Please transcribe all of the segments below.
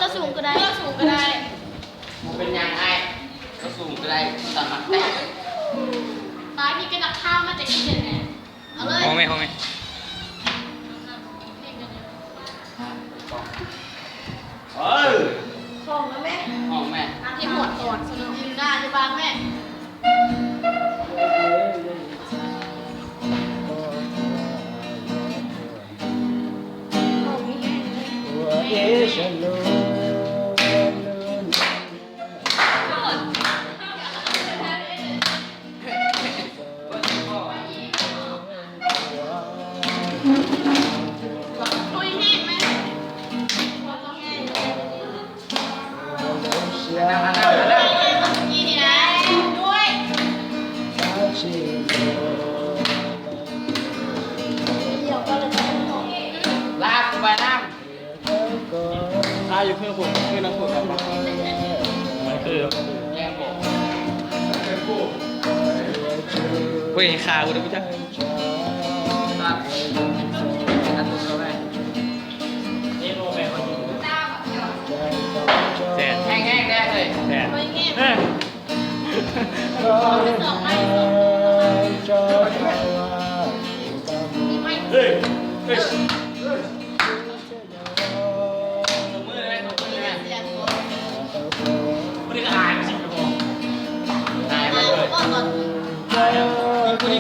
เราสูงก็ได้เป็นยังไงก็สูงก็ได้สามารถแต่ ตายมีกระดักข้าวมาแต่กินเดือนไหนเอาเลย ห้องไหมห้องไหม เฮ้ย ของแล้วแม่ ห้องแม่ อาที่หมดก่อนสนุกยิงได้จะบางแม่ของนี่แห้งเลย คุยแห้งไหมกี่นะด้วย เดี๋ยวก็เลยจะต้องบอก ลากไปน้ ถ้าอยู่เพื่อนผมเพื่อนนักฝึกแบบมันคือ ำแย่งผม เฮ้ยขากูดูจ้ะ ตัดตัดตัวแม่ นี่โมแมนมันอยู่ แสน แห้งๆได้เลย แสน คุยแห้ง เฮ้ย ไม่สองไม่มีไม่ เฮ้ยเฮ้ย ตัวมือเลยตัวมือเลย เสียตัว ไม่ได้ขายไม่ใช่ไหมผม ตายไป มา เลย ก่อนก่อน กูดี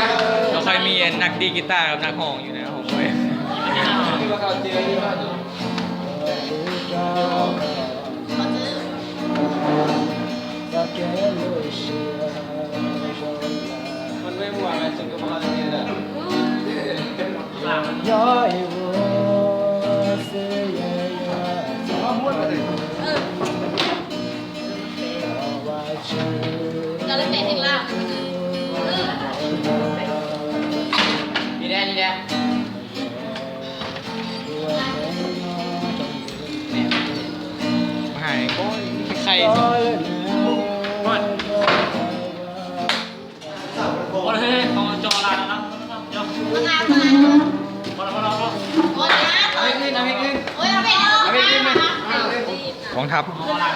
นะ เราเคยมีนักดีกีตาร์กับนักห้องอยู่นะผมเว้ย ที่ว่าเขาเจอที่ว่า มาซื้อ มันไม่หวานจนก็มาเจอเลย หลังมัน จะเล่นเตะถึงล่าง นี่แน่นี่แน่ มาหายโอ้ยใคร มันโอ้ยเฮ้ยของจอลาแล้วนะยก มางานมา พอแล้วพอแล้ว โอ้ยนะ เอาไปขึ้นเอาไปขึ้น โอ้ยเอาไปเอาไป กองทัพ พอแล้ว